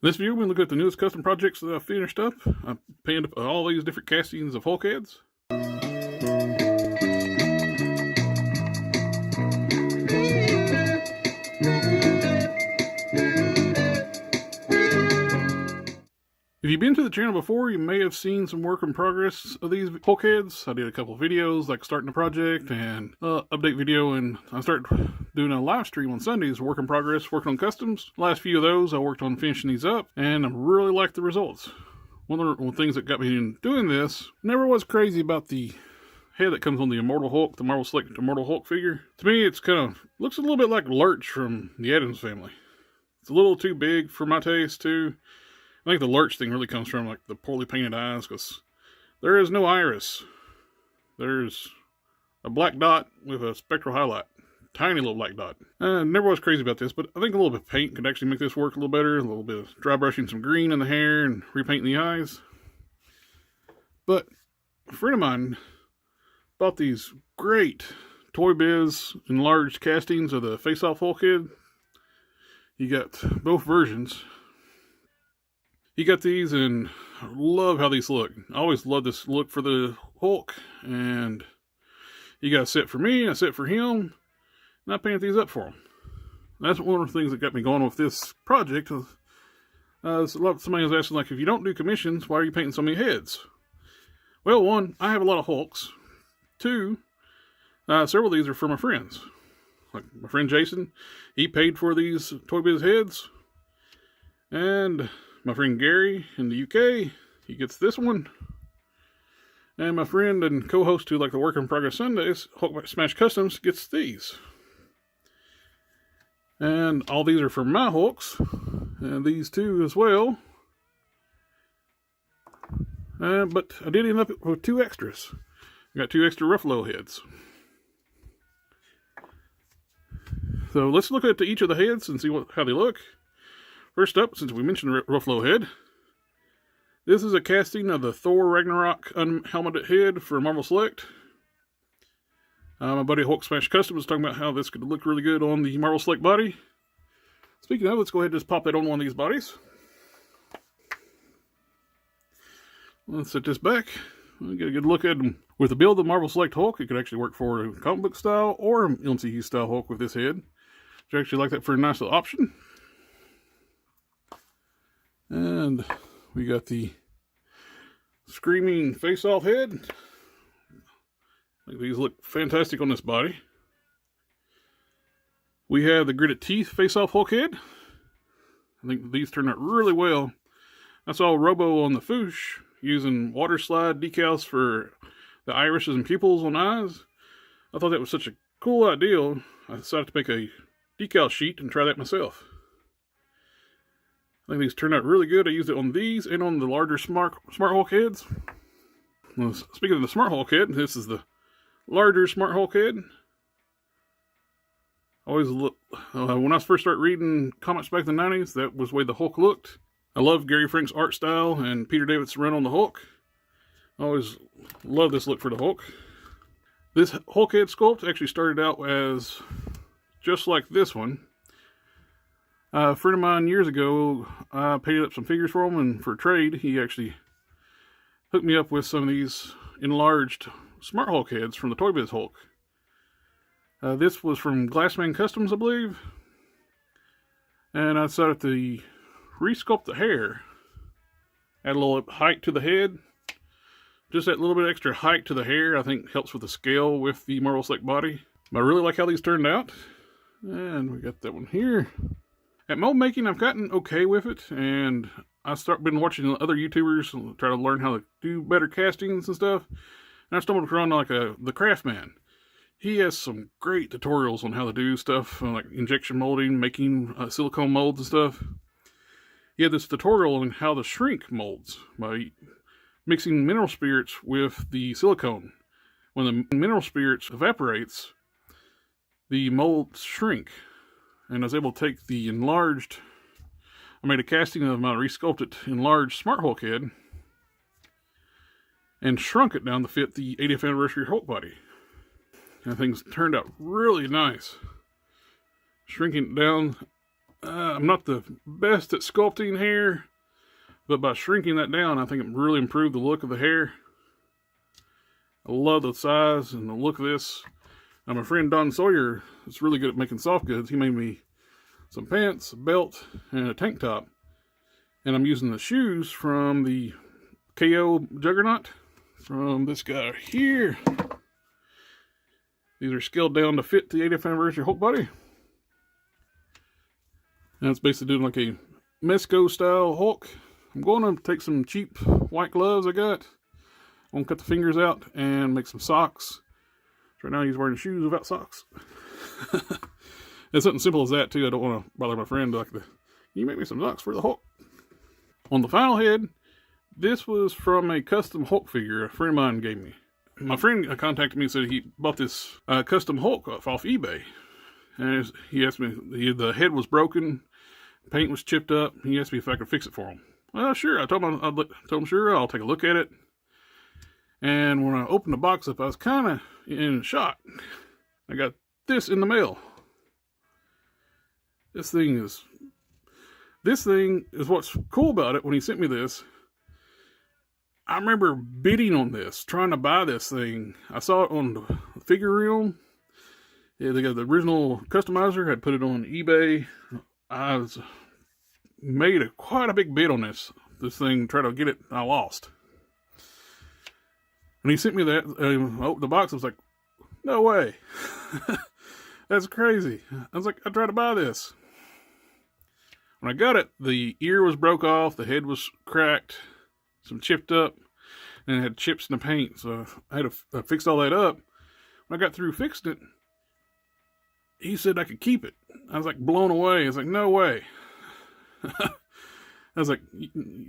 In this video, we're going to look at the newest custom projects that I've finished up. I've painted all these different castings of Hulk heads. If you've been to the channel before, you may have seen some work in progress of these Hulk heads. I did a couple of videos, like starting the project and update video, and I started doing a live stream on Sundays, work in progress, working on customs. The last few of those, I worked on finishing these up, and I really like the results. One of the things that got me in doing this, never was crazy about the head that comes on the Immortal Hulk, the Marvel Select Immortal Hulk figure. To me, it's kind of, looks a little bit like Lurch from the Addams Family. It's a little too big for my taste, too. I think the Lurch thing really comes from like the poorly painted eyes, because there is no iris. There's a black dot with a spectral highlight. Tiny little black dot. Never was crazy about this, but I think a little bit of paint could actually make this work a little better. A little bit of dry brushing some green in the hair and repainting the eyes. But a friend of mine bought these great ToyBiz enlarged castings of the Face-off Hulk head. He got both versions. He got these, and I love how these look. I always love this look for the Hulk, and he got a set for me, a set for him, and I painted these up for him. That's one of the things that got me going with this project. Somebody was asking, like, if you don't do commissions, why are you painting so many heads? Well, one, I have a lot of Hulks. Two, several of these are for my friends. Like my friend Jason, he paid for these ToyBiz heads, and my friend Gary in the UK, he gets this one. And my friend and co-host to like the Work in Progress Sundays, Hulk Smash Customs, gets these. And all these are for my Hulks. And these two as well. But I did end up with two extras. I got two extra Ruffalo heads. So let's look at each of the heads and see how they look. First up, since we mentioned Ruffalo head, this is a casting of the Thor Ragnarok unhelmeted head for Marvel Select. My buddy Hulk Smash Customs was talking about how this could look really good on the Marvel Select body. Speaking of, let's go ahead and just pop that on one of these bodies. Let's set this back. We'll get a good look at them. With the build of Marvel Select Hulk, it could actually work for a comic book style or MCU style Hulk with this head. I actually like that for a nice little option. And we got the screaming face-off head. I think these look fantastic on this body. We have the gritted teeth face-off Hulk head. I think these turned out really well. I saw Robo on the Foosh using water slide decals for the irises and pupils on eyes. I thought that was such a cool idea. I decided to make a decal sheet and try that myself. I think these turned out really good. I used it on these and on the larger Smart Hulk heads. Well, speaking of the Smart Hulk head, this is the larger Smart Hulk head. Always look, when I first started reading comics back in the 90s, that was the way the Hulk looked. I love Gary Frank's art style and Peter David's run on the Hulk. I always love this look for the Hulk. This Hulk head sculpt actually started out as just like this one. A friend of mine years ago, I painted up some figures for him, and for trade, he actually hooked me up with some of these enlarged Smart Hulk heads from the ToyBiz Hulk. This was from Glassman Customs, I believe. And I decided to resculpt the hair. Add a little height to the head. Just that little bit extra height to the hair, I think, helps with the scale with the Marvel Select body. But I really like how these turned out. And we got that one here. At mold making, I've gotten okay with it, and I've been watching other YouTubers and try to learn how to do better castings and stuff. And I stumbled across like the Craftman. He has some great tutorials on how to do stuff, like injection molding, making silicone molds and stuff. He had this tutorial on how to shrink molds by mixing mineral spirits with the silicone. When the mineral spirits evaporates, the molds shrink. And I was able to take the enlarged, I made a casting of my resculpted enlarged Smart Hulk head and shrunk it down to fit the 80th anniversary Hulk body. And things turned out really nice. Shrinking it down I'm not the best at sculpting hair, but by shrinking that down, I think it really improved the look of the hair. I love the size and the look of this. Now, my friend Don Sawyer is really good at making soft goods. He made me some pants, a belt, and a tank top. And I'm using the shoes from the KO Juggernaut from this guy here. These are scaled down to fit the 80th anniversary Hulk body. And it's basically doing like a Mesco style Hulk. I'm going to take some cheap white gloves I got. I'm going to cut the fingers out and make some socks. Right now he's wearing shoes without socks. It's something simple as that too. I don't want to bother my friend. Like, can you make me some socks for the Hulk? On the final head, this was from a custom Hulk figure a friend of mine gave me. My friend contacted me and said he bought this custom Hulk off eBay. And he asked me, the head was broken, paint was chipped up. He asked me if I could fix it for him. Well, sure. I told him sure, I'll take a look at it. And when I opened the box up, I was kind of in shock. I got this in the mail. This thing is what's cool about it. When he sent me this, I remember bidding on this, trying to buy this thing. I saw it on the figure reel. Yeah, they got the original customizer, had put it on eBay. I made quite a big bid on this thing, try to get it, I lost. When he sent me that, I opened the box, I was like, no way. That's crazy. I was like, I tried to buy this. When I got it, the ear was broke off, the head was cracked, some chipped up, and it had chips in the paint. So I had to fix all that up. When I got through fixing it, he said I could keep it. I was like blown away. I was like, no way. I was like,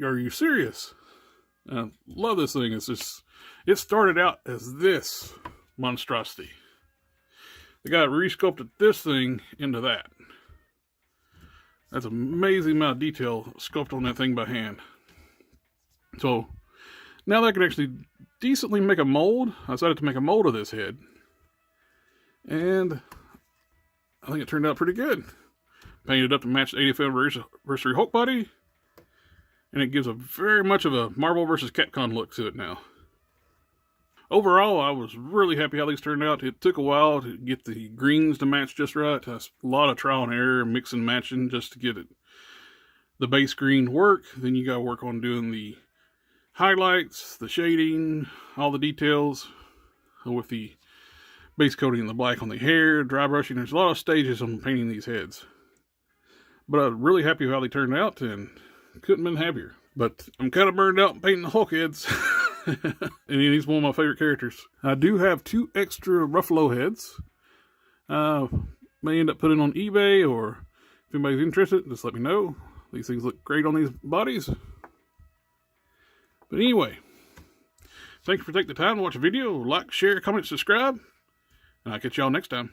are you serious? I love this thing. It started out as this monstrosity. The guy resculpted this thing into that. That's an amazing amount of detail sculpted on that thing by hand. So now that I can actually decently make a mold, I decided to make a mold of this head. And I think it turned out pretty good. Painted up to match the 85th anniversary Hulk body. And it gives a very much of a Marvel vs. Capcom look to it now. Overall, I was really happy how these turned out. It took a while to get the greens to match just right. A lot of trial and error, mix and matching just to get the base green work. Then you got to work on doing the highlights, the shading, all the details with the base coating the black on the hair, dry brushing. There's a lot of stages on painting these heads. But I'm really happy with how they turned out and couldn't have been happier. But I'm kind of burned out painting the Hulk heads. And he's one of my favorite characters. I do have 2 extra Ruffalo heads. May end up putting on eBay, or if anybody's interested, just let me know. These things look great on these bodies. But anyway, thank you for taking the time to watch the video. Like, share, comment, subscribe. And I'll catch y'all next time.